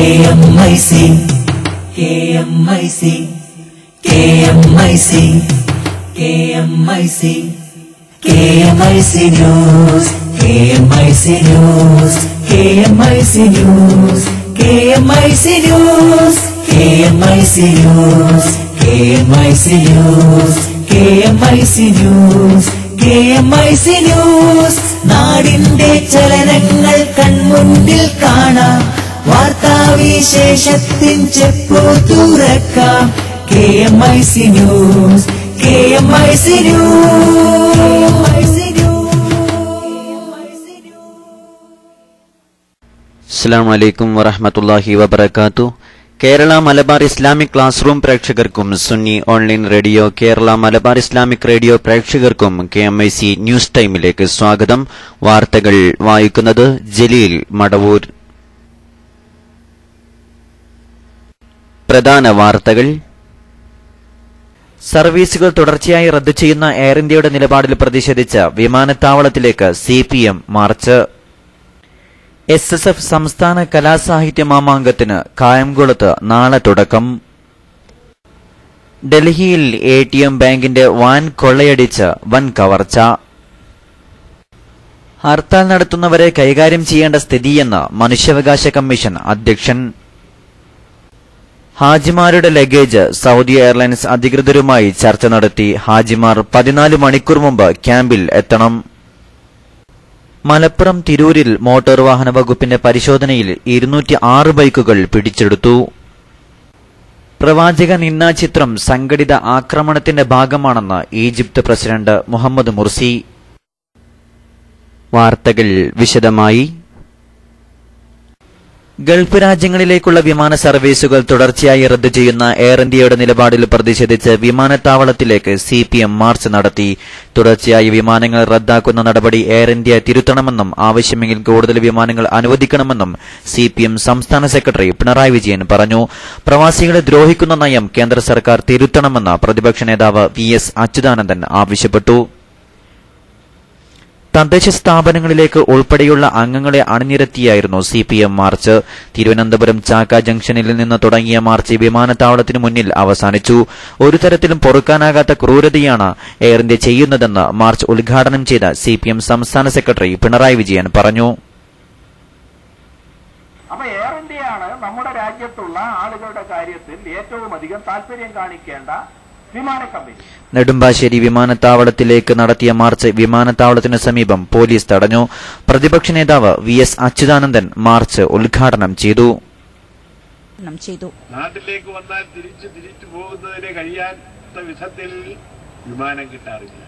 KMIC KMIC KMIC KMIC KMIC News KMIC News KMIC News KMIC News KMIC News KMIC News KMIC News KMIC News നാടിന്റെ ചലനങ്ങൾ കൺമുന്നിൽ കാണാം വാർത്താവിശേഷത്തിൻ ചെപ്പു തുറക്കാം KMIC News KMIC News. അസ്സലാമു അലൈക്കും വറഹ്മത്തുള്ളാഹി വബറകാതുഹു. Kerala Malabar Islamic class room പ്രേക്ഷകർക്കും Sunni online radio Kerala Malabar Islamic radio പ്രേക്ഷകർക്കും KMIC ന്യൂസ് ടൈമിലേക്ക് സ്വാഗതം. വാർത്തകൾ വായിക്കുന്നത് ജലീൽ മടവൂർ. പ്രധാന വാർത്തകൾ. സർവീസുകൾ തുടർച്ചയായി റദ്ദു ചെയ്യുന്ന എയർ ഇന്ത്യയുടെ നിലപാടിൽ പ്രതിഷേധിച്ച് വിമാനത്താവളത്തിലേക്ക് CPM മാർച്ച്. SSF സംസ്ഥാന കലാസാഹിത്യ മാമാങ്കത്തിന് കായംകുളത്ത് നാളെ തുടക്കം. ഡൽഹിയിൽ ATM ബാങ്കിന്റെ വാൻ കൊള്ളയടിച്ച് വൻ കവർച്ച. ഹർത്താൽ നടത്തുന്നവരെ കൈകാര്യം ചെയ്യേണ്ട സ്ഥിതിയെന്ന് മനുഷ്യാവകാശ കമ്മീഷൻ അധ്യക്ഷൻ. ഹാജിമാരുടെ ലഗേജ് സൗദി എയർലൈൻസ് അധികൃതരുമായി ചർച്ച നടത്തി. ഹാജിമാർ 14 മണിക്കൂർ മുമ്പ് ക്യാമ്പിൽ എത്തണം. മലപ്പുറം തിരൂരിൽ മോട്ടോർ വാഹന വകുപ്പിന്റെ പരിശോധനയിൽ 206 ബൈക്കുകൾ പിടിച്ചെടുത്തു. പ്രവാചക നിന്ദാ ചിത്രം സംഘടിത ആക്രമണത്തിന്റെ ഭാഗമാണെന്ന് ഈജിപ്ത് പ്രസിഡന്റ് മുഹമ്മദ് മുർസി. വാർത്തകൾ വിശദമായി. ഗൾഫ് രാജ്യങ്ങളിലേക്കുള്ള വിമാന സർവീസുകൾ തുടർച്ചയായി റദ്ദു ചെയ്യുന്ന എയർ ഇന്ത്യയുടെ നിലപാടിൽ പ്രതിഷേധിച്ച് വിമാനത്താവളത്തിലേക്ക് CPM മാർച്ച് നടത്തി. തുടർച്ചയായി വിമാനങ്ങൾ റദ്ദാക്കുന്ന നടപടി എയർ ഇന്ത്യ തിരുത്തണമെന്നും ആവശ്യമെങ്കിൽ കൂടുതൽ വിമാനങ്ങൾ അനുവദിക്കണമെന്നും CPM സംസ്ഥാന സെക്രട്ടറി പിണറായി വിജയൻ പറഞ്ഞു. പ്രവാസികളെ ദ്രോഹിക്കുന്ന നയം കേന്ദ്ര സർക്കാർ തിരുത്തണമെന്ന് പ്രതിപക്ഷ നേതാവ് VS അച്യുതാനന്ദൻ ആവശ്യപ്പെട്ടു. തദ്ദേശ സ്ഥാപനങ്ങളിലേക്ക് ഉൾപ്പെടെയുള്ള അംഗങ്ങളെ അണിനിരത്തിയായിരുന്നു CPM മാർച്ച്. തിരുവനന്തപുരം ചാക്ക ജംഗ്ഷനിൽ നിന്ന് തുടങ്ങിയ മാർച്ച് വിമാനത്താവളത്തിന് മുന്നിൽ അവസാനിച്ചു. ഒരു തരത്തിലും പൊറുക്കാനാകാത്ത ക്രൂരതയാണ് എയർ ഇന്ത്യ ചെയ്യുന്നതെന്ന് മാർച്ച് ഉദ്ഘാടനം ചെയ്ത CPM സംസ്ഥാന സെക്രട്ടറി പിണറായി വിജയൻ പറഞ്ഞു. അപ്പോൾ എയർ ഇന്ത്യയാണ് നമ്മുടെ രാജ്യത്തുള്ള ആളുകളുടെ കാര്യത്തിൽ ഏറ്റവും അധികം താല്പര്യം കാണിക്കേണ്ട വിമാന കമ്പനി. നെടുമ്പാശ്ശേരി വിമാനത്താവളത്തിലേക്ക് നടത്തിയ മാർച്ച് വിമാനത്താവളത്തിന് സമീപം പോലീസ് തടഞ്ഞു. പ്രതിപക്ഷ നേതാവ് VS അച്യുതാനന്ദൻ മാർച്ച് ഉദ്ഘാടനം ചെയ്തു. നാട്ടിലേക്ക് വന്നാൽ തിരിച്ചു പോകുന്നതിന് കഴിയാത്ത വിധത്തിൽ വിമാനം കിട്ടാറില്ല.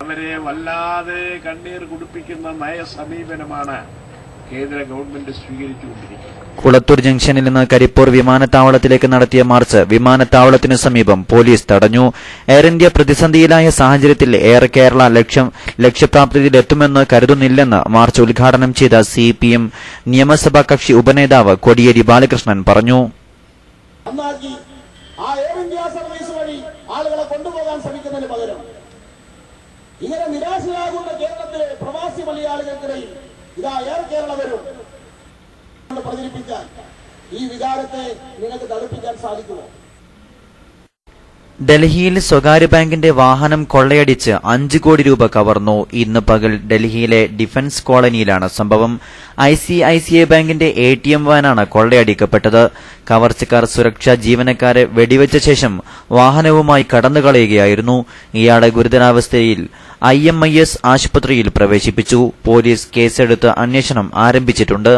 അവരെ വല്ലാതെ കണ്ണീർ കുടിപ്പിക്കുന്ന നയ സമീപനമാണ് കേന്ദ്ര ഗവൺമെന്റ് സ്വീകരിച്ചുകൊണ്ടിരിക്കുന്നത്. കുളത്തൂർ ജംഗ്ഷനിൽ നിന്ന് കരിപ്പൂർ വിമാനത്താവളത്തിലേക്ക് നടത്തിയ മാർച്ച് വിമാനത്താവളത്തിനു സമീപം പോലീസ് തടഞ്ഞു. എയർ ഇന്ത്യ പ്രതിസന്ധിയിലായ സാഹചര്യത്തിൽ എയർ കേരള ലക്ഷ്യപ്രാപ്തിയിലെത്തുമെന്ന് കരുതുന്നില്ലെന്ന് മാർച്ച് ഉദ്ഘാടനം ചെയ്ത CPM നിയമസഭാ കക്ഷി ഉപനേതാവ് കോടിയേരി ബാലകൃഷ്ണൻ പറഞ്ഞു. ഇങ്ങനെ നിരാശരാകുന്ന കേരളത്തിലെ പ്രവാസി മലയാളികൾക്കിടയിൽ ഇതാ എയർ കേരള വരും പ്രചരിപ്പിക്കാൻ ഈ വികാരത്തെ നിങ്ങൾക്ക് തടുപ്പിക്കാൻ സാധിക്കുമോ? ഡൽഹിയിൽ സ്വകാര്യ ബാങ്കിന്റെ വാഹനം കൊള്ളയടിച്ച് 5 കോടി രൂപ കവർന്നു. ഇന്ന് പകൽ ഡൽഹിയിലെ ഡിഫൻസ് കോളനിയിലാണ് സംഭവം. ICICI ബാങ്കിന്റെ ATM വാനാണ് കൊള്ളയടിക്കപ്പെട്ടത്. കവർച്ചക്കാർ സുരക്ഷാ ജീവനക്കാരെ വെടിവെച്ച ശേഷം വാഹനവുമായി കടന്നുകളയുകയായിരുന്നു. ഇയാളെ ഗുരുതരാവസ്ഥയിൽ IMIS ആശുപത്രിയിൽ പ്രവേശിപ്പിച്ചു. പോലീസ് കേസെടുത്ത് അന്വേഷണം ആരംഭിച്ചിട്ടുണ്ട്.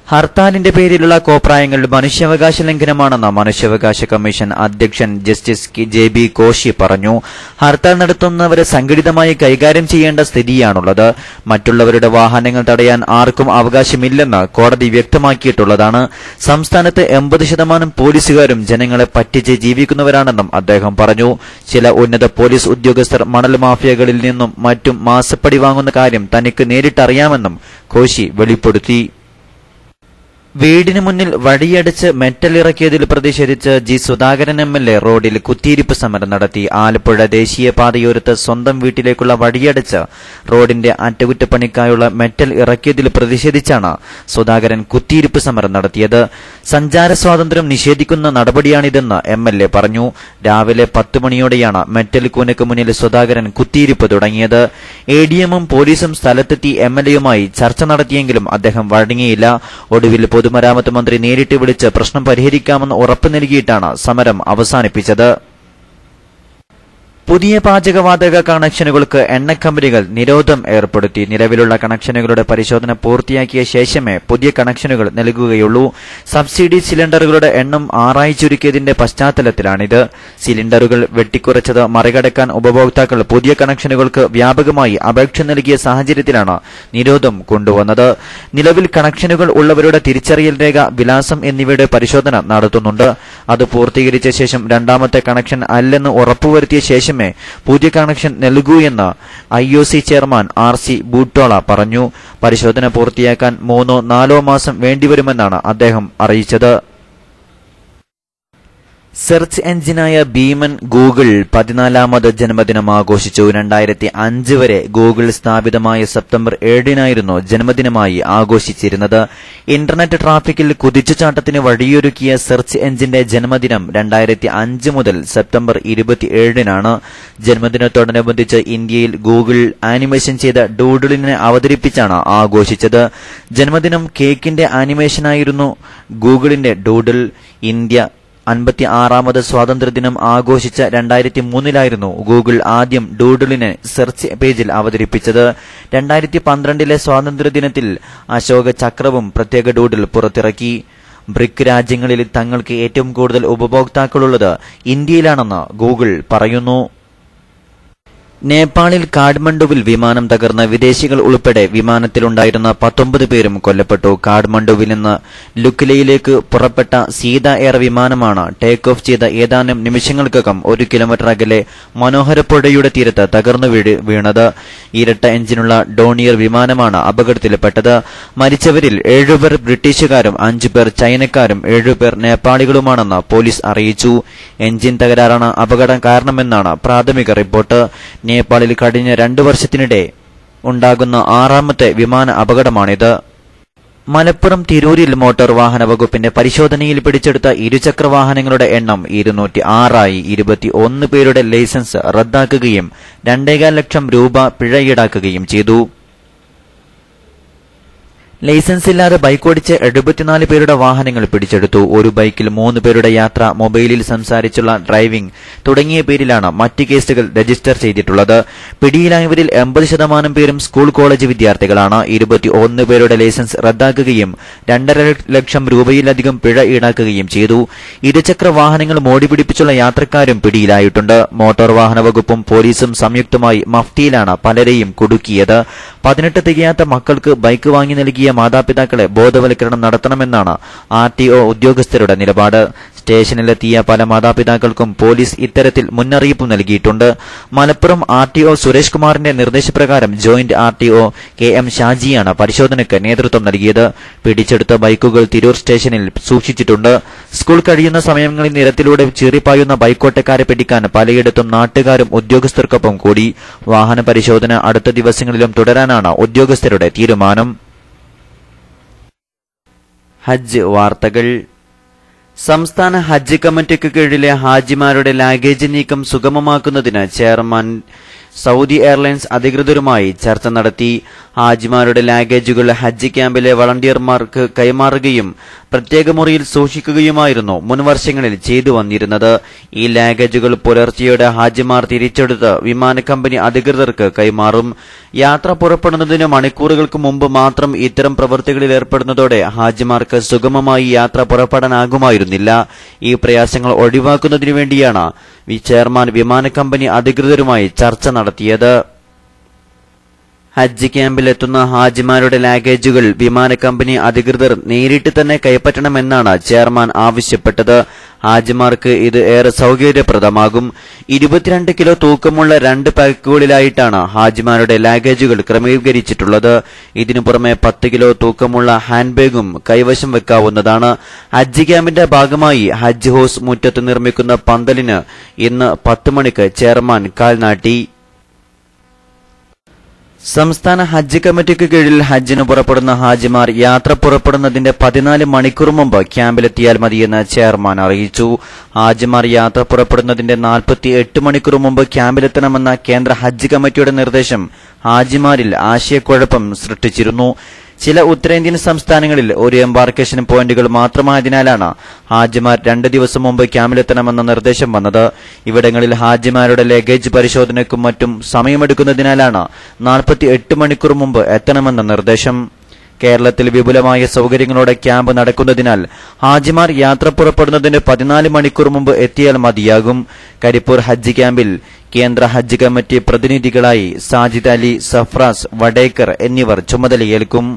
ഹർത്താലിന്റെ പേരിലുള്ള കോപ്രായങ്ങൾ മനുഷ്യാവകാശ ലംഘനമാണെന്ന് മനുഷ്യാവകാശ കമ്മീഷൻ അധ്യക്ഷൻ ജസ്റ്റിസ് JB കോശി പറഞ്ഞു. ഹർത്താൽ നടത്തുന്നവരെ സംഘടിതമായി കൈകാര്യം ചെയ്യേണ്ട സ്ഥിതിയാണുള്ളത്. മറ്റുള്ളവരുടെ വാഹനങ്ങൾ തടയാൻ ആർക്കും അവകാശമില്ലെന്ന് കോടതി വ്യക്തമാക്കിയിട്ടുള്ളതാണ്. സംസ്ഥാനത്ത് 80% പോലീസുകാരും ജനങ്ങളെ പറ്റിച്ച് ജീവിക്കുന്നവരാണെന്നും അദ്ദേഹം പറഞ്ഞു. ചില ഉന്നത പോലീസ് ഉദ്യോഗസ്ഥർ മണൽ മാഫിയകളിൽ നിന്നും മറ്റും മാസപ്പടി വാങ്ങുന്ന കാര്യം തനിക്ക് നേരിട്ടറിയാമെന്നും കോശി വെളിപ്പെടുത്തി. വീടിന് മുന്നിൽ വഴിയടിച്ച് മെറ്റൽ ഇറക്കിയതിൽ പ്രതിഷേധിച്ച് ജി സുധാകരൻ MLA റോഡിൽ കുത്തിയിരിപ്പ് സമരം നടത്തി. ആലപ്പുഴ ദേശീയപാതയോരത്ത് സ്വന്തം വീട്ടിലേക്കുള്ള വഴിയടിച്ച് റോഡിന്റെ അറ്റകുറ്റപ്പണിക്കായുള്ള മെറ്റൽ ഇറക്കിയതിൽ പ്രതിഷേധിച്ചാണ് സുധാകരൻ കുത്തിയിരിപ്പ് സമരം നടത്തിയത്. സഞ്ചാര സ്വാതന്ത്ര്യം നിഷേധിക്കുന്ന നടപടിയാണിതെന്ന് MLA പറഞ്ഞു. രാവിലെ 10 മണിയോടെയാണ് മെറ്റൽ കൂനയ്ക്ക് മുന്നിൽ സുധാകരൻ കുത്തിയിരിപ്പ് തുടങ്ങിയത്. ADM-ഉം പോലീസും സ്ഥലത്തെത്തി MLA-യുമായി ചർച്ച നടത്തിയെങ്കിലും അദ്ദേഹം വഴങ്ങിയില്ല. ഒടുവിൽ പൊതുമരാമത്ത് മന്ത്രി നേരിട്ട് വിളിച്ച് പ്രശ്നം പരിഹരിക്കാമെന്ന് ഉറപ്പ് നൽകിയിട്ടാണ് സമരം അവസാനിപ്പിച്ചത്. പുതിയ പാചകവാതക കണക്ഷനുകൾക്ക് എണ്ണക്കമ്പനികൾ നിരോധനം ഏർപ്പെടുത്തി. നിലവിലുള്ള കണക്ഷനുകളുടെ പരിശോധന പൂർത്തിയാക്കിയ ശേഷമേ പുതിയ കണക്ഷനുകൾ നൽകുകയുള്ളൂ. സബ്സിഡി സിലിണ്ടറുകളുടെ എണ്ണം 6 ചുരുക്കിയതിന്റെ പശ്ചാത്തലത്തിലാണിത്. സിലിണ്ടറുകൾ വെട്ടിക്കുറച്ചത് മറികടക്കാൻ ഉപഭോക്താക്കൾ പുതിയ കണക്ഷനുകൾക്ക് വ്യാപകമായി അപേക്ഷ നൽകിയ സാഹചര്യത്തിലാണ് നിരോധനം കൊണ്ടുവന്നത്. നിലവിൽ കണക്ഷനുകൾ ഉള്ളവരുടെ തിരിച്ചറിയൽ രേഖ, വിലാസം എന്നിവയുടെ പരിശോധന നടത്തുന്നുണ്ട്. അത് പൂർത്തീകരിച്ച ശേഷം രണ്ടാമത്തെ കണക്ഷൻ അല്ലെന്ന് ഉറപ്പുവരുത്തിയ ശേഷമേ പുതിയ കണക്ഷൻ നൽകൂ എന്ന് IOC ചെയർമാൻ RC ബൂട്ടോള പറഞ്ഞു. പരിശോധന പൂർത്തിയാക്കാൻ 3-4 മാസം വേണ്ടിവരുമെന്നാണ് അദ്ദേഹം അറിയിച്ചത്. സെർച്ച് എഞ്ചിനായ ഭീമൻ ഗൂഗിൾ 14ാമത് ജന്മദിനം ആഘോഷിച്ചു. 2005 വരെ ഗൂഗിൾ സ്ഥാപിതമായ സെപ്റ്റംബർ 7-നായിരുന്നു ജന്മദിനമായി ആഘോഷിച്ചിരുന്നത്. ഇന്റർനെറ്റ് ട്രാഫിക്കിൽ കുതിച്ചുചാട്ടത്തിന് വഴിയൊരുക്കിയ സെർച്ച് എഞ്ചിന്റെ ജന്മദിനം 2005 മുതൽ സെപ്റ്റംബർ 27-നാണ്. ജന്മദിനത്തോടനുബന്ധിച്ച് ഇന്ത്യയിൽ ഗൂഗിൾ ആനിമേഷൻ ചെയ്ത ഡൂഡിലിനെ അവതരിപ്പിച്ചാണ് ആഘോഷിച്ചത്. ജന്മദിനം കേക്കിന്റെ ആനിമേഷനായിരുന്നു ഗൂഗിളിന്റെ ഡൂഡിൽ. ഇന്ത്യ 56ാമത് സ്വാതന്ത്ര്യദിനം ആഘോഷിച്ച 2003-ലായിരുന്നു ഗൂഗിൾ ആദ്യം ഡൂഡിലിനെ സെർച്ച് പേജിൽ അവതരിപ്പിച്ചത്. 2012-ലെ സ്വാതന്ത്ര്യദിനത്തിൽ അശോക ചക്രവും പ്രത്യേക ഡൂഡിൽ പുറത്തിറക്കി. ബ്രിക് രാജ്യങ്ങളിൽ തങ്ങൾക്ക് ഏറ്റവും കൂടുതൽ ഉപഭോക്താക്കളുള്ളത് ഇന്ത്യയിലാണെന്ന് ഗൂഗിൾ പറയുന്നു. നേപ്പാളിൽ കാഠ്മണ്ഡുവിൽ വിമാനം തകർന്ന് വിദേശികൾ ഉൾപ്പെടെ വിമാനത്തിലുണ്ടായിരുന്ന 19 പേരും കൊല്ലപ്പെട്ടു. കാഠ്മണ്ഡുവിൽ നിന്ന് ലുക്ലയിലേക്ക് പുറപ്പെട്ട സീത എയർ വിമാനമാണ് ടേക്ക് ഓഫ് ചെയ്ത ഏതാനും നിമിഷങ്ങൾക്കകം 1 കിലോമീറ്റർ അകലെ മനോഹരപ്പുഴയുടെ തീരത്ത് തകർന്നു വീണത്. ഇരട്ട എഞ്ചിനുള്ള ഡോണിയർ വിമാനമാണ് അപകടത്തിൽപ്പെട്ടത്. മരിച്ചവരിൽ 7 പേർ ബ്രിട്ടീഷുകാരും 5 പേർ ചൈനക്കാരും 7 പേർ നേപ്പാളികളുമാണെന്ന് പോലീസ് അറിയിച്ചു. എഞ്ചിൻ തകരാറാണ് അപകടം കാരണമെന്നാണ് പ്രാഥമിക റിപ്പോർട്ട്. നേപ്പാളിൽ കഴിഞ്ഞ 2 വർഷത്തിനിടെ ഉണ്ടാകുന്ന 6ാമത്തെ വിമാന അപകടമാണിത്. മലപ്പുറം തിരൂരിൽ മോട്ടോർ വാഹന വകുപ്പിന്റെ പരിശോധനയിൽ പിടിച്ചെടുത്ത ഇരുചക്രവാഹനങ്ങളുടെ എണ്ണം 206 21 പേരുടെ ലൈസൻസ് റദ്ദാക്കുകയും 2.5 ലക്ഷം രൂപ പിഴ ഈടാക്കുകയും ചെയ്തു. ലൈസൻസ് ഇല്ലാതെ ബൈക്കോടിച്ച് 74 പേരുടെ വാഹനങ്ങൾ പിടിച്ചെടുത്തു. ഒരു ബൈക്കിൽ 3 പേരുടെ യാത്ര, മൊബൈലിൽ സംസാരിച്ചുള്ള ഡ്രൈവിംഗ് തുടങ്ങിയ പേരിലാണ് മറ്റ് കേസുകൾ രജിസ്റ്റർ ചെയ്തിട്ടുള്ളത്. പിടിയിലായവരിൽ 80% പേരും സ്കൂൾ കോളേജ് വിദ്യാർത്ഥികളാണ്. 21 പേരുടെ ലൈസൻസ് റദ്ദാക്കുകയും 2.5 ലക്ഷം രൂപയിലധികം പിഴ ഈടാക്കുകയും ചെയ്തു. ഇരുചക്ര വാഹനങ്ങൾ മോടിപിടിപ്പിച്ചുള്ള യാത്രക്കാരും പിടിയിലായിട്ടുണ്ട്. മോട്ടോർ വാഹന വകുപ്പും പോലീസും സംയുക്തമായി മഫ്തിയിലാണ് പലരെയും കുടുക്കിയത്. 18 തികയാത്ത മക്കൾക്ക് ബൈക്ക് വാങ്ങി നൽകിയ മാതാപിതാക്കളെ ബോധവൽക്കരണം നടത്തണമെന്നാണ് RTO ഉദ്യോഗസ്ഥരുടെ നിലപാട്. സ്റ്റേഷനിലെത്തിയ പല മാതാപിതാക്കൾക്കും പോലീസ് ഇത്തരത്തിൽ മുന്നറിയിപ്പ് നൽകിയിട്ടുണ്ട്. മലപ്പുറം RTO സുരേഷ് കുമാറിന്റെ നിർദ്ദേശപ്രകാരം ജോയിന്റ് RTO KM ഷാജിയാണ് പരിശോധനയ്ക്ക് നേതൃത്വം നൽകിയത്. പിടിച്ചെടുത്ത ബൈക്കുകൾ തിരൂർ സ്റ്റേഷനിൽ സൂക്ഷിച്ചിട്ടുണ്ട്. സ്കൂൾ കഴിയുന്ന സമയങ്ങളിൽ നിരത്തിലൂടെ ചീറിപ്പായുന്ന ബൈക്കോട്ടക്കാരെ പിടിക്കാൻ പലയിടത്തും നാട്ടുകാരും ഉദ്യോഗസ്ഥർക്കൊപ്പം കൂടി. വാഹന പരിശോധന അടുത്ത ദിവസങ്ങളിലും തുടരാനാണ് ഉദ്യോഗസ്ഥരുടെ തീരുമാനം. ഹജ്ജ് വാർത്തകൾ. സംസ്ഥാന ഹജ്ജ് കമ്മിറ്റിക്ക് കീഴിലെ ഹാജിമാരുടെ ലാഗേജ് നീക്കം സുഗമമാക്കുന്നതിന് ചെയർമാൻ സൗദി എയർലൈൻസ് അധികൃതരുമായി ചർച്ച നടത്തി. ഹാജിമാരുടെ ലാഗേജുകൾ ഹജ്ജ് ക്യാമ്പിലെ വളണ്ടിയർമാർക്ക് കൈമാറുകയും പ്രത്യേക മുറിയിൽ സൂക്ഷിക്കുകയുമായിരുന്നു മുൻവർഷങ്ങളിൽ ചെയ്തു വന്നിരുന്നത്. ഈ ലാഗേജുകൾ പുലർച്ചെയോടെ ഹാജിമാർ തിരിച്ചെടുത്ത് വിമാന കമ്പനി അധികൃതർക്ക് കൈമാറും. യാത്ര പുറപ്പെടുന്നതിന് മണിക്കൂറുകൾക്ക് മുമ്പ് മാത്രം ഇത്തരം പ്രവൃത്തികളിൽ ഏർപ്പെടുന്നതോടെ ഹാജിമാർക്ക് സുഗമമായി യാത്ര പുറപ്പെടാനാകുമായിരുന്നില്ല. ഈ പ്രയാസങ്ങൾ ഒഴിവാക്കുന്നതിനു വേണ്ടിയാണ് ചെയർമാൻ വിമാന കമ്പനി അധികൃതരുമായി ചർച്ച നടത്തിയത്. ഹജ്ജ് ക്യാമ്പിലെത്തുന്ന ഹാജിമാരുടെ ലാഗേജുകൾ വിമാന കമ്പനി അധികൃതർ നേരിട്ട് തന്നെ കൈപ്പറ്റണമെന്നാണ് ചെയർമാൻ ആവശ്യപ്പെട്ടത്. ഹാജിമാർക്ക് ഇത് ഏറെ സൗകര്യപ്രദമാകും. 22 കിലോ തൂക്കമുള്ള 2 പാക്കുകളിലായിട്ടാണ് ഹാജിമാരുടെ ലാഗേജുകൾ ക്രമീകരിച്ചിട്ടുള്ളത്. ഇതിനു പുറമെ 10 കിലോ തൂക്കമുള്ള ഹാൻഡ് ബാഗും കൈവശം വെക്കാവുന്നതാണ്. ഹജ്ജ് ക്യാമ്പിന്റെ ഭാഗമായി ഹജ്ജ് ഹൌസ് മുറ്റത്ത് നിർമ്മിക്കുന്ന പന്തലിന് ഇന്ന് 10 മണിക്ക് ചെയർമാൻ കാൽനാട്ടി. സംസ്ഥാന ഹജ്ജ് കമ്മിറ്റിക്ക് കീഴിൽ ഹജ്ജിന് പുറപ്പെടുന്ന ഹാജിമാർ യാത്ര പുറപ്പെടുന്നതിന്റെ 14 മണിക്കൂർ മുമ്പ് ക്യാമ്പിലെത്തിയാൽ മതിയെന്ന് ചെയർമാൻ അറിയിച്ചു. ഹാജിമാർ യാത്ര പുറപ്പെടുന്നതിന്റെ 48 മണിക്കൂർ മുമ്പ് ക്യാമ്പിലെത്തണമെന്ന കേന്ദ്ര ഹജ്ജ് കമ്മിറ്റിയുടെ നിർദ്ദേശം ഹാജിമാരിൽ ആശയക്കുഴപ്പം സൃഷ്ടിച്ചിരുന്നു. ചില ഉത്തരേന്ത്യൻ സംസ്ഥാനങ്ങളിൽ ഒരു എംബാർക്കേഷൻ പോയിന്റുകൾ മാത്രമായതിനാലാണ് ഹാജിമാർ 2 ദിവസം മുമ്പ് ക്യാമ്പിലെത്തണമെന്ന നിർദ്ദേശം വന്നത്. ഇവിടങ്ങളിൽ ഹാജിമാരുടെ ലഗേജ് പരിശോധനയ്ക്കും മറ്റും സമയമെടുക്കുന്നതിനാലാണ് 48 മണിക്കൂർ മുമ്പ് എത്തണമെന്ന നിർദ്ദേശം. കേരളത്തിൽ വിപുലമായ സൗകര്യങ്ങളോടെ ക്യാമ്പ് നടക്കുന്നതിനാൽ ഹാജിമാർ യാത്ര പുറപ്പെടുന്നതിന് 14 മണിക്കൂർ മുമ്പ് എത്തിയാൽ മതിയാകും. കരിപ്പൂർ ഹജ്ജ് ക്യാമ്പിൽ കേന്ദ്ര ഹജ്ജ് കമ്മിറ്റി പ്രതിനിധികളായി സാജിദ് അലി, സഫ്രാസ്, വടേക്കർ എന്നിവർ ചുമതലയേൽക്കും.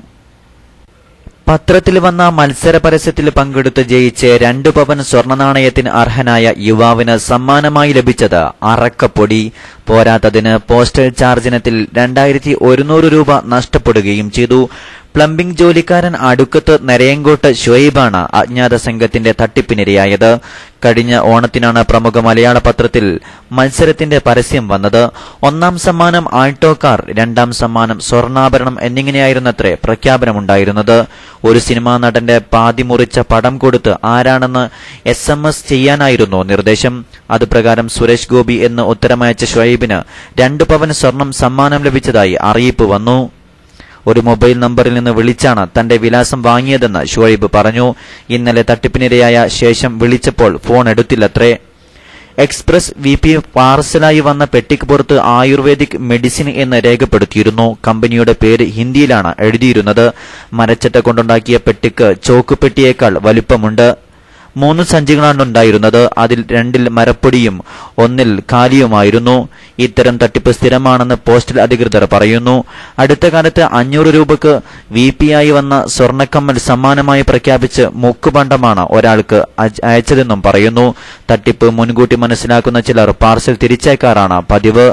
പത്രത്തിൽ വന്ന മത്സര പരസ്യത്തിൽ പങ്കെടുത്ത് ജയിച്ച് 2 പവൻ സ്വർണ്ണ നാണയത്തിന് അർഹനായ യുവാവിന് സമ്മാനമായി ലഭിച്ചത് അറക്കപ്പൊടി. പോരാത്തതിന് പോസ്റ്റൽ ചാർജിനത്തിൽ 2100 രൂപ നഷ്ടപ്പെടുകയും ചെയ്തു. പ്ലംബിംഗ് ജോലിക്കാരൻ അടുക്കത്ത് നരയങ്കോട്ട് ഷുഹൈബാണ് അജ്ഞാത സംഘത്തിന്റെ തട്ടിപ്പിനിരയായത്. കഴിഞ്ഞ ഓണത്തിനാണ് പ്രമുഖ മലയാള പത്രത്തിൽ മത്സരത്തിന്റെ പരസ്യം വന്നത്. 1ാം സമ്മാനം ആൾട്ടോ കാർ, 2ാം സമ്മാനം സ്വർണ്ണാഭരണം എന്നിങ്ങനെയായിരുന്നത്രേ പ്രഖ്യാപനമുണ്ടായിരുന്നത്. ഒരു സിനിമാ നടന്റെ പാതി മുറിച്ച പടം കൊടുത്ത് ആരാണെന്ന് SMS ചെയ്യാനായിരുന്നു നിർദ്ദേശം. അതുപ്രകാരം സുരേഷ് ഗോപി എന്ന് ഉത്തരമയച്ച ഷുഹൈബിന് 2 പവൻ സ്വർണം സമ്മാനം ലഭിച്ചതായി അറിയിപ്പ് വന്നു. ഒരു മൊബൈൽ നമ്പറിൽ നിന്ന് വിളിച്ചാണ് തന്റെ വിലാസം വാങ്ങിയതെന്ന് ഷുഹൈബ് പറഞ്ഞു. ഇന്നലെ തട്ടിപ്പിനിരയായ ശേഷം വിളിച്ചപ്പോൾ ഫോൺ എടുത്തില്ലത്രേ. എക്സ്പ്രസ് VP പാർസലായി വന്ന പെട്ടിക്ക് പുറത്ത് ആയുർവേദിക് മെഡിസിൻ എന്ന് രേഖപ്പെടുത്തിയിരുന്നു. കമ്പനിയുടെ പേര് ഹിന്ദിയിലാണ് എഴുതിയിരുന്നത്. മരച്ചട്ട കൊണ്ടുണ്ടാക്കിയ പെട്ടിക്ക് ചോക്ക് പെട്ടിയേക്കാൾ വലിപ്പമുണ്ട്. 3 സഞ്ചികളാണ് ഉണ്ടായിരുന്നത്. അതിൽ 2ൽ മരപ്പൊടിയും 1ൽ കാലിയുമായിരുന്നു. ഇത്തരം തട്ടിപ്പ് സ്ഥിരമാണെന്ന് പോസ്റ്റൽ അധികൃതർ പറയുന്നു. അടുത്ത കാലത്ത് 500 രൂപയ്ക്ക് VP-ആയി വന്ന സ്വർണ്ണക്കമ്മൽ സമ്മാനമായി പ്രഖ്യാപിച്ച് മുക്കുപണ്ടമാണ് ഒരാൾക്ക് അയച്ചതെന്നും പറയുന്നു. തട്ടിപ്പ് മുൻകൂട്ടി മനസ്സിലാക്കുന്ന ചിലർ പാർസൽ തിരിച്ചയക്കാറാണ് പതിവ്.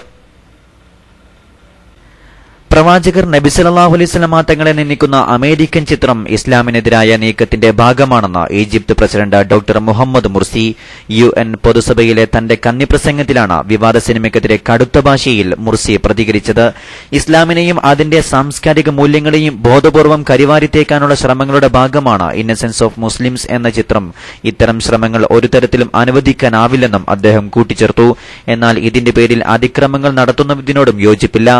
പ്രവാചകർ നബി സല്ലല്ലാഹു അലൈഹി വസല്ലം തങ്ങളെ നിന്ദിക്കുന്ന അമേരിക്കൻ ചിത്രം ഇസ്ലാമിനെതിരായ നീക്കത്തിന്റെ ഭാഗമാണെന്ന് Egypt president doctor Muhammad Morsi. UN പൊതുസഭയിലെ തന്റെ കന്നിപ്രസംഗത്തിലാണ് വിവാദ സിനിമയ്ക്കെതിരെ കടുത്ത ഭാഷയിൽ മുർസി പ്രതികരിച്ചത്. ഇസ്ലാമിനെയും അതിന്റെ സാംസ്കാരിക മൂല്യങ്ങളെയും ബോധപൂർവം കരിവാരിത്തേക്കാനുള്ള ശ്രമങ്ങളുടെ ഭാഗമാണ് ഇന്നസെൻസ് ഓഫ് മുസ്ലിംസ് എന്ന ചിത്രം. ഇത്തരം ശ്രമങ്ങൾ ഒരു തരത്തിലും അനുവദിക്കാനാവില്ലെന്നും അദ്ദേഹം കൂട്ടിച്ചേർത്തു. എന്നാൽ ഇതിന്റെ പേരിൽ അതിക്രമങ്ങൾ നടത്തുന്നതിനോടും യോജിപ്പില്ല.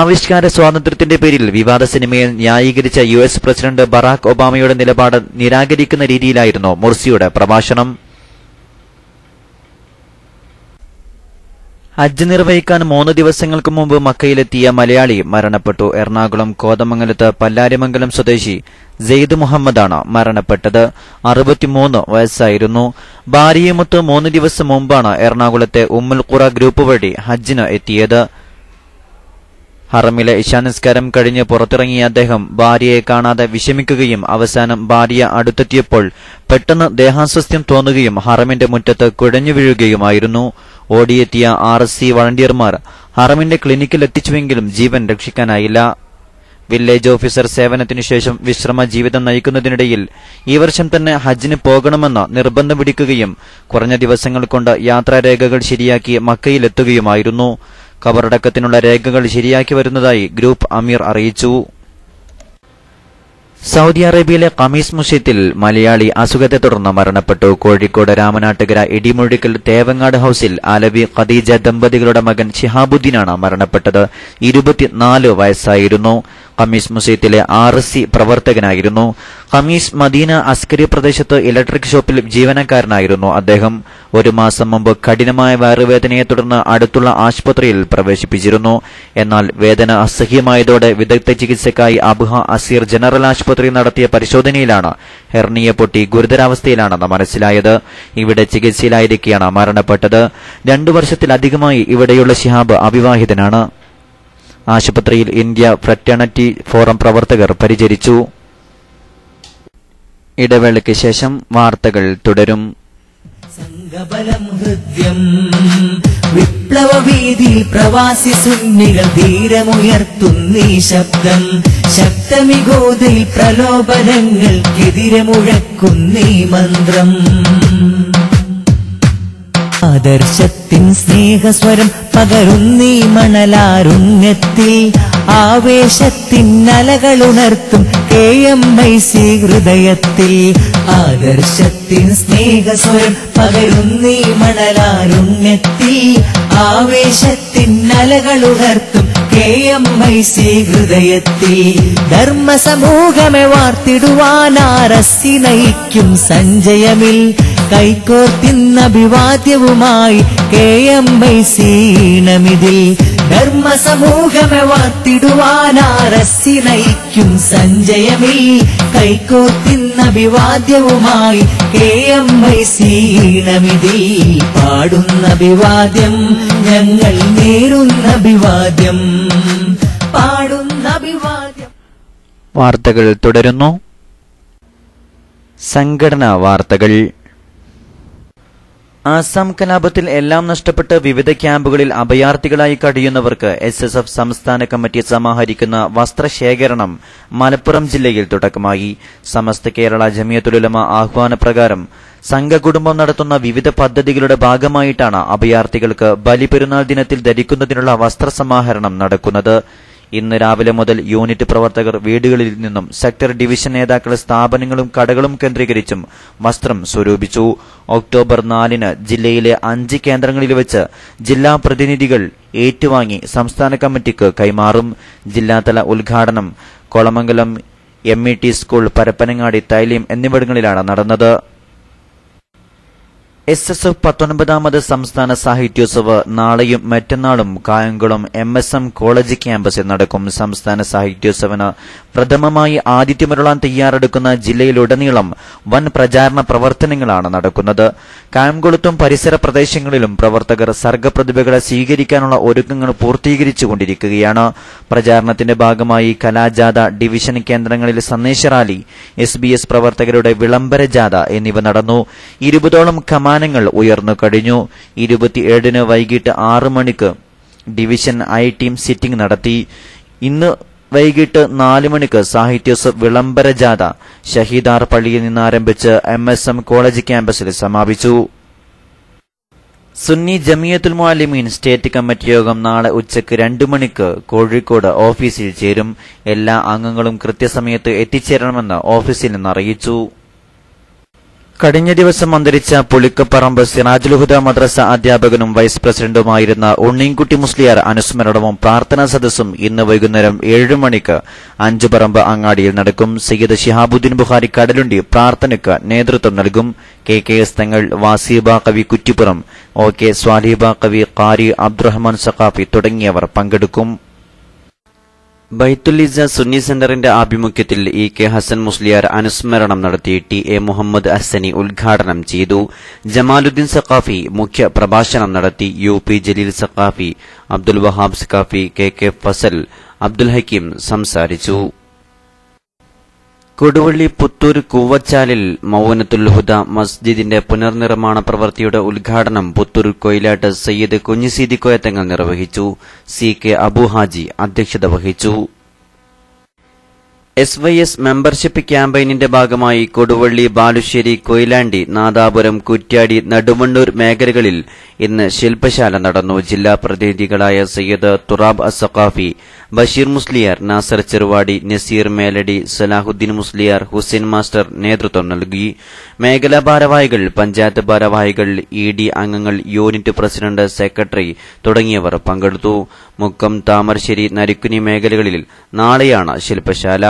ആവിഷ്കാര സ്വാതന്ത്ര്യത്തിന്റെ പേരിൽ വിവാദ സിനിമയെ ന്യായീകരിച്ച US പ്രസിഡന്റ് ബറാക് ഒബാമയുടെ നിലപാട് നിരാകരിക്കുന്ന രീതിയിലായിരുന്നു മുർസിയുടെ പ്രഭാഷണം. ഹജ്ജ് നിർവഹിക്കാൻ 3 ദിവസങ്ങൾക്ക് മുമ്പ് മക്കയിലെത്തിയ മലയാളി മരണപ്പെട്ടു. എറണാകുളം കോതമംഗലത്ത് പല്ലാരിമംഗലം സ്വദേശി സെയ്ദ് മുഹമ്മദാണ് മരണപ്പെട്ടത്. 63 വയസ്സായിരുന്നു. ഭാര്യയുമൊത്ത് 3 ദിവസം മുമ്പാണ് എറണാകുളത്തെ ഉമ്മുൽ ഖുറ ഗ്രൂപ്പ് വഴി ഹജ്ജിന് എത്തിയത്. ഹറമിലെ ഇശാനിസ്കാരം കഴിഞ്ഞ് പുറത്തിറങ്ങിയ അദ്ദേഹം ഭാര്യയെ കാണാതെ വിഷമിക്കുകയും അവസാനം ഭാര്യ അടുത്തെത്തിയപ്പോൾ പെട്ടെന്ന് ദേഹാസ്വാസ്ഥ്യം തോന്നുകയും ഹറമിന്റെ മുറ്റത്ത് കുഴഞ്ഞു വീഴുകയുമായിരുന്നു. ഓടിയെത്തിയ RSC വളണ്ടിയർമാർ ഹറമിന്റെ ക്ലിനിക്കിൽ എത്തിച്ചുവെങ്കിലും ജീവൻ രക്ഷിക്കാനായില്ല. വില്ലേജ് ഓഫീസർ സേവനത്തിനു ശേഷം വിശ്രമ ജീവിതം നയിക്കുന്നതിനിടയിൽ ഈ വർഷം തന്നെ ഹജ്ജിന് പോകണമെന്ന് നിർബന്ധം പിടിക്കുകയും കുറഞ്ഞ ദിവസങ്ങൾ കൊണ്ട് യാത്രാരേഖകൾ ശരിയാക്കി മക്കയിലെത്തുകയുമായിരുന്നു. ഖബറടക്കത്തിനുള്ള രേഖകൾ ശരിയാക്കി വരുന്നതായി ഗ്രൂപ്പ് അമീർ അറിയിച്ചു. സൗദി അറേബ്യയിലെ ഖമീസ് മുഷീത്തിൽ മലയാളി അസുഖത്തെ തുടർന്ന് മരണപ്പെട്ടു. കോഴിക്കോട് രാമനാട്ടുകര ഇടിമുഴിക്കൽ തേവങ്ങാട് ഹൌസിൽ അലവി ഖദീജ ദമ്പതികളുടെ മകൻ ശിഹാബുദ്ദീനാണ് മരണപ്പെട്ടത്. 24 വയസ്സായിരുന്നു. ഖമീസ് മുസീത്തിലെ RSC പ്രവർത്തകനായിരുന്നു. ഖമീസ് മദീന അസ്കരി പ്രദേശത്ത് ഇലക്ട്രിക് ഷോപ്പിൽ ജീവനക്കാരനായിരുന്നു അദ്ദേഹം. 1 മാസം മുമ്പ് കഠിനമായ വയറുവേദനയെ തുടർന്ന് അടുത്തുള്ള ആശുപത്രിയിൽ പ്രവേശിപ്പിച്ചിരുന്നു. എന്നാൽ വേദന അസഹ്യമായതോടെ വിദഗ്ധ ചികിത്സയ്ക്കായി അബ്ഹ അസീർ ജനറൽ ആശുപത്രിയിൽ നടത്തിയ പരിശോധനയിലാണ് ഹെർണിയ പൊട്ടി ഗുരുതരാവസ്ഥയിലാണെന്ന് മനസ്സിലായത്. ഇവിടെ ചികിത്സയിലായിരിക്കെയാണ് മരണപ്പെട്ടത്. 2 വർഷത്തിലധികമായി ഇവിടെയുള്ള ശിഹാബ് അവിവാഹിതനാണ്. ആശുപത്രിയിൽ ഇന്ത്യ ഫ്രറ്റേണിറ്റി ഫോറം പ്രവർത്തകർ പരിചരിച്ചു. ഇടവേളയ്ക്ക് ശേഷം വാർത്തകൾ തുടരും. സംഘബലം ഹൃദ്യം വിപ്ലവവീതിയിൽ പ്രവാസി സുന്നികൾ ധീരമുയർത്തുന്നീ ശബ്ദം ശക്തമിഗോതയിൽ പ്രലോഭനങ്ങൾക്കെതിരെ മുഴക്കുന്നീ മന്ത്രം ആദർശത്തിൻ സ്നേഹസ്വരം പകരുന്നീ മണലാരുണ്യത്തിൽ ആവേശത്തിൻ അലകളുണർത്തും KMIC ഹൃദയത്തിൽ ആദർശത്തിൻ സ്നേഹസ്വരം പകരുന്നീ മണലാരുണ്യത്തിൽ ആവേശത്തിൻ അലകളുണർത്തും KMIC ഹൃദയത്തിൽ ധർമ്മസമൂഹമെ വാർത്തിടുവാനാരസി നയിക്കും സഞ്ജയമിൽ കൈകോർത്തിന്നഭിവാദ്യവുമായി KMIC ഈണമിതിൽ ധർമ്മസമൂഹമെ വാർത്തിടുവാനാരസി നയിക്കും സഞ്ജയമിൽ കൈകോർത്തിന്നഭിവാദ്യവുമായി KMIC ഈണമിതിൽ പാടുന്ന അഭിവാദ്യം ഞങ്ങൾ നേരുന്ന അഭിവാദ്യം പാടുന്ന അഭിവാദ്യം. വാർത്തകൾ തുടരുന്നു. സംഘടനാ വാർത്തകൾ. ആസാം കലാപത്തിൽ എല്ലാം നഷ്ടപ്പെട്ട് വിവിധ ക്യാമ്പുകളിൽ അഭയാർത്ഥികളായി കഴിയുന്നവർക്ക് SSF സംസ്ഥാന കമ്മിറ്റി സമാഹരിക്കുന്ന വസ്ത്രശേഖരണം മലപ്പുറം ജില്ലയിൽ തുടക്കമായി. സമസ്ത കേരള ജമിയത്തുൽ ഉലമ ആഹ്വാനപ്രകാരം സംഘകുടുംബം നടത്തുന്ന വിവിധ പദ്ധതികളുടെ ഭാഗമായിട്ടാണ് അഭയാർത്ഥികൾക്ക് ബലിപെരുന്നാൾ ദിനത്തിൽ ധരിക്കുന്നതിനുള്ള വസ്ത്രസമാഹരണം നടക്കുന്നത്. ഇന്ന് രാവിലെ മുതൽ യൂണിറ്റ് പ്രവർത്തകർ വീടുകളിൽ നിന്നും സെക്ടർ ഡിവിഷൻ നേതാക്കൾ സ്ഥാപനങ്ങളും കടകളും കേന്ദ്രീകരിച്ചും വസ്ത്രം സ്വരൂപിച്ചു. ഒക്ടോബർ 4-ന് ജില്ലയിലെ 5 കേന്ദ്രങ്ങളിൽ വെച്ച് ജില്ലാ പ്രതിനിധികൾ ഏറ്റുവാങ്ങി സംസ്ഥാന കമ്മിറ്റിക്ക് കൈമാറും. ജില്ലാതല ഉദ്ഘാടനം കൊളമംഗലം MET സ്കൂൾ, പരപ്പനങ്ങാടി, തൈലം എന്നിവിടങ്ങളിലാണ് നടന്നത്. SSF 19ാമത് സംസ്ഥാന സാഹിത്യോത്സവ് നാളെയും മറ്റന്നാളും കായംകുളം MSM കോളേജ് ക്യാമ്പസിൽ നടക്കും. സംസ്ഥാന സാഹിത്യോത്സവന് പ്രഥമമായി ആതിഥ്യമരുളാൻ തയ്യാറെടുക്കുന്ന ജില്ലയിലുടനീളം വൻ പ്രചാരണ പ്രവർത്തനങ്ങളാണ് നടക്കുന്നത്. കായംകുളത്തും പരിസര പ്രദേശങ്ങളിലും പ്രവർത്തകർ സർഗപ്രതിഭകളെ സ്വീകരിക്കാനുള്ള ഒരുക്കങ്ങൾ പൂർത്തീകരിച്ചുകൊണ്ടിരിക്കുകയാണ്. പ്രചാരണത്തിന്റെ ഭാഗമായി കലാജാഥ, ഡിവിഷൻ കേന്ദ്രങ്ങളിൽ സന്ദേശ റാലി, SBS പ്രവർത്തകരുടെ വിളംബര ജാഥ എന്നിവ നടന്നു. 20ഓളം കമാനങ്ങൾ ഉയർന്നു കഴിഞ്ഞു. 27-ന് വൈകിട്ട് 6 മണിക്ക് ഡിവിഷൻ ടീം സിറ്റിംഗ് നടത്തി. ഇന്ന് വൈകിട്ട് 4 മണിക്ക് സാഹിത്യോത്സവ് വിളംബര ജാഥ ഷഹീദാർ പള്ളിയിൽ നിന്നാരംഭിച്ച് MSM കോളേജ് ക്യാമ്പസിൽ സമാപിച്ചു. സുന്നി ജമിയത്തുൽ മുഅല്ലിമീൻ സ്റ്റേറ്റ് കമ്മിറ്റി യോഗം നാളെ ഉച്ചയ്ക്ക് 2 മണിക്ക് കോഴിക്കോട് ഓഫീസിൽ ചേരും. എല്ലാ അംഗങ്ങളും കൃത്യസമയത്ത് എത്തിച്ചേരണമെന്ന് ഓഫീസിൽ നിന്ന് അറിയിച്ചു. കഴിഞ്ഞ ദിവസം അന്തരിച്ച പുളിക്കപ്പറമ്പ് സിറാജുൽ ഹുദ മദ്രസ അധ്യാപകനും വൈസ് പ്രസിഡന്റുമായിരുന്ന ഉണ്ണീൻകുട്ടി മുസ്ലിയാർ അനുസ്മരണവും പ്രാർത്ഥനാ സദസ്സും ഇന്ന് വൈകുന്നേരം 7 മണിക്ക് അഞ്ചുപറമ്പ് അങ്ങാടിയിൽ നടക്കും. സയ്യിദ് ശിഹാബുദ്ദീൻ ബുഖാരി കടലുണ്ടി പ്രാർത്ഥനയ്ക്ക് നേതൃത്വം നൽകും. KKS തങ്ങൾ, വാസീബ കവി കുറ്റിപ്പുറം, OK സ്വാലിബ കവി, ഖാരി അബ്ദുറഹ്മാൻ സഖാഫി തുടങ്ങിയവർ പങ്കെടുക്കും. ബൈത്തുൽ-ഇസ്സ സുന്നി സെന്ററിന്റെ ആഭിമുഖ്യത്തിൽ EK ഹസൻ മുസ്ലിയാർ അനുസ്മരണം നടത്തി. TA മുഹമ്മദ് അഹ്സനി ഉദ്ഘാടനം ചെയ്തു. ജമാലുദ്ദീൻ സഖാഫി മുഖ്യ പ്രഭാഷണം നടത്തി. UP ജലീൽ സഖാഫി, അബ്ദുൽ വഹാബ് സഖാഫി, KK ഫസൽ, അബ്ദുൽ ഹക്കീം സംസാരിച്ചു. കൊടുവള്ളി പുത്തൂർ കൂവച്ചാലിൽ മൗനത്തുൽ ഹുദ മസ്ജിദിന്റെ പുനർനിർമ്മാണ പ്രവൃത്തിയുടെ ഉദ്ഘാടനം പുത്തൂർ കൊയിലാട്ട് സയ്യിദ് കുഞ്ഞിസീദി കോയത്തങ്ങൾ നിർവഹിച്ചു. CK അബു ഹാജി അധ്യക്ഷത വഹിച്ചു. SYS മെമ്പർഷിപ്പ് ക്യാമ്പയിനിന്റെ ഭാഗമായി കൊടുവള്ളി, ബാലുശ്ശേരി, കൊയിലാണ്ടി, നാദാപുരം, കുറ്റ്യാടി, നടുമണ്ണൂർ മേഖലകളിൽ ഇന്ന് ശില്പശാല നടന്നു. ജില്ലാ പ്രതിനിധികളായ സയ്യിദ് തുറാബ് അസഖാഫി, ബഷീർ മുസ്ലിയാർ, നാസർ ചെറുവാടി, നസീർ മേലടി, സലാഹുദ്ദീൻ മുസ്ലിയാർ, ഹുസൈൻ മാസ്റ്റർ നേതൃത്വം നൽകി. മേഖലാ ഭാരവാഹികൾ, പഞ്ചായത്ത് ഭാരവാഹികൾ, ED അംഗങ്ങൾ, യൂണിറ്റ് പ്രസിഡന്റ്, സെക്രട്ടറി തുടങ്ങിയവർ പങ്കെടുത്തു. മുക്കം, താമരശ്ശേരി, നരിക്കുനി മേഖലകളിൽ നാളെയാണ് ശില്പശാല.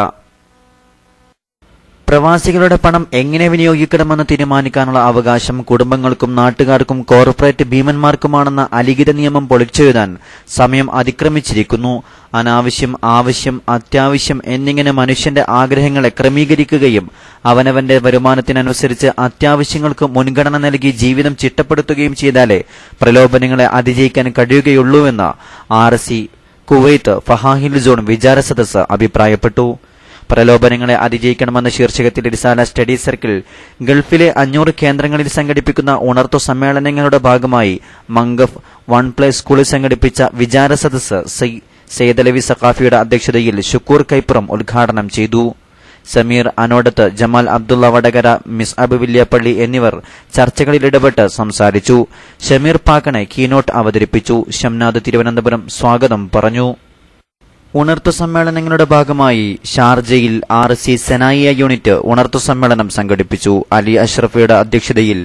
പ്രവാസികളുടെ പണം എങ്ങനെ വിനിയോഗിക്കണമെന്ന് തീരുമാനിക്കാനുള്ള അവകാശം കുടുംബങ്ങൾക്കും നാട്ടുകാർക്കും കോർപ്പറേറ്റ് ഭീമന്മാർക്കുമാണെന്ന അലിഖിത നിയമം പൊളിച്ചെഴുതാൻ സമയം അതിക്രമിച്ചിരിക്കുന്നു. അനാവശ്യം, ആവശ്യം, അത്യാവശ്യം എന്നിങ്ങനെ മനുഷ്യന്റെ ആഗ്രഹങ്ങളെ ക്രമീകരിക്കുകയും അവനവന്റെ വരുമാനത്തിനനുസരിച്ച് അത്യാവശ്യങ്ങൾക്ക് മുൻഗണന നൽകി ജീവിതം ചിട്ടപ്പെടുത്തുകയും ചെയ്താലേ പ്രലോഭനങ്ങളെ അതിജയിക്കാൻ കഴിയുകയുള്ളൂവെന്ന് RC കുവൈത്ത് ഫഹാഹിൽ സോൺ വിചാര സദസ്സ് അഭിപ്രായപ്പെട്ടു. പ്രലോഭനങ്ങളെ അതിജയിക്കണമെന്ന ശീർഷകത്തിൽ റിസാല സ്റ്റഡി സർക്കിൾ ഗൾഫിലെ 500 കേന്ദ്രങ്ങളിൽ സംഘടിപ്പിക്കുന്ന ഉണർത്തു സമ്മേളനങ്ങളുടെ ഭാഗമായി മംഗഫ് 1+ സ്കൂളിൽ സംഘടിപ്പിച്ച വിചാര സദസ്സ് സയ്യിദലവി സഖാഫിയുടെ അധ്യക്ഷതയിൽ ഷുക്കൂർ കൈപ്പുറം ഉദ്ഘാടനം ചെയ്തു. സമീർ അനോടത്ത്, ജമാൽ അബ്ദുള്ള വടകര, മിസ്അബ് വില്യാപ്പള്ളി എന്നിവർ ചർച്ചകളിൽ ഇടപെട്ട് സംസാരിച്ചു. ഷമീർ പാക്കണെ കീനോട്ട് അവതരിപ്പിച്ചു. ഷംനാദ് തിരുവനന്തപുരം സ്വാഗതം പറഞ്ഞു. ഉണർത്തു സമ്മേളനങ്ങളുടെ ഭാഗമായി ഷാർജയിൽ RC സെനായിയ യൂണിറ്റ് ഉണർത്തു സമ്മേളനം സംഘടിപ്പിച്ചു. അലി അഷ്റഫിയുടെ അധ്യക്ഷതയിൽ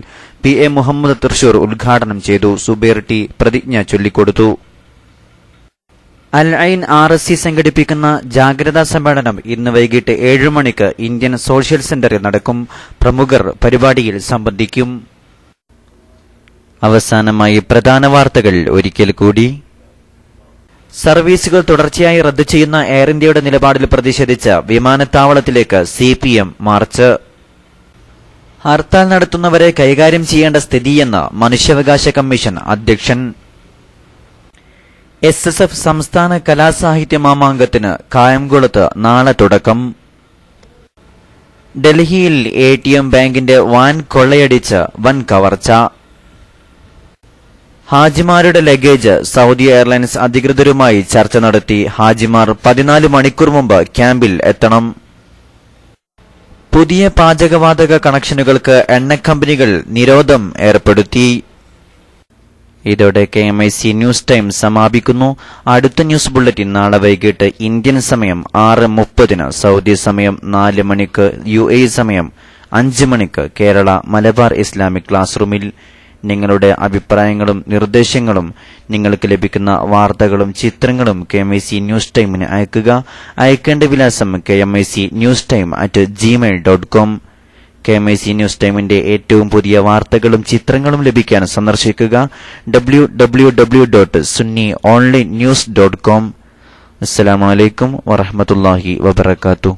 PA മുഹമ്മദ് തൃശൂർ ഉദ്ഘാടനം ചെയ്തു. സുബൈർ ടി പ്രതിജ്ഞ ചൊല്ലിക്കൊടുത്തു. അൽ ഐൻ RSC സംഘടിപ്പിക്കുന്ന ജാഗ്രതാ സമ്മേളനം ഇന്ന് വൈകിട്ട് 7 മണിക്ക് ഇന്ത്യൻ സോഷ്യൽ സെന്ററിൽ നടക്കും. പ്രമുഖർ പരിപാടിയിൽ സംബന്ധിക്കും. അവസാനമായി പ്രധാന വാർത്തകൾ ഒരിക്കൽ കൂടി. സർവീസുകൾ തുടർച്ചയായി റദ്ദു ചെയ്യുന്ന എയർ ഇന്ത്യയുടെ നിലപാടിൽ പ്രതിഷേധിച്ച് വിമാനത്താവളത്തിലേക്ക് CPM മാർച്ച്. ഹർത്താൽ നടത്തുന്നവരെ കൈകാര്യം ചെയ്യേണ്ട സ്ഥിതിയെന്ന് മനുഷ്യാവകാശ കമ്മീഷൻ അധ്യക്ഷൻ. SSF സംസ്ഥാന കലാസാഹിത്യ മാമാങ്കത്തിന് കായംകുളത്ത് നാളെ തുടക്കം. ഡൽഹിയിൽ ATM ബാങ്കിന്റെ വാൻ കൊള്ളയടിച്ച് വൻ കവർച്ച. ഹാജിമാരുടെ ലഗേജ് സൗദി എയർലൈൻസ് അധികൃതരുമായി ചർച്ച നടത്തി. ഹാജിമാർ 14 മണിക്കൂർ മുമ്പ് ക്യാമ്പിൽ എത്തണം. പുതിയ പാചകവാതക കണക്ഷനുകൾക്ക് എണ്ണക്കമ്പനികൾ നിരോധനം ഏർപ്പെടുത്തി. ഇതോടെ KMIC ന്യൂസ് ടൈം സമാപിക്കുന്നു. അടുത്ത ന്യൂസ് ബുള്ളറ്റിൻ നാളെ വൈകിട്ട് ഇന്ത്യൻ സമയം 6:30, സൗദി സമയം 4 മണിക്ക്, UAE സമയം 5 മണിക്ക് കേരള മലബാർ ഇസ്ലാമിക് ക്ലാസ് റൂമിൽ. നിങ്ങളുടെ അഭിപ്രായങ്ങളും നിർദ്ദേശങ്ങളും നിങ്ങൾക്ക് ലഭിക്കുന്ന വാർത്തകളും ചിത്രങ്ങളും KMIC ന്യൂസ് ടൈമിന് അയക്കുക. അയക്കേണ്ട വിലാസം KMIC_newstime@gmail.com. KMIC ന്യൂസ് ടൈമിന്റെ ഏറ്റവും പുതിയ വാർത്തകളും ചിത്രങ്ങളും ലഭിക്കാൻ സന്ദർശിക്കുക www.sunniOnlinenews.com. അസ്സലാമു അലൈക്കും വറഹ്മത്തുള്ളാഹി വബറകാതുഹു.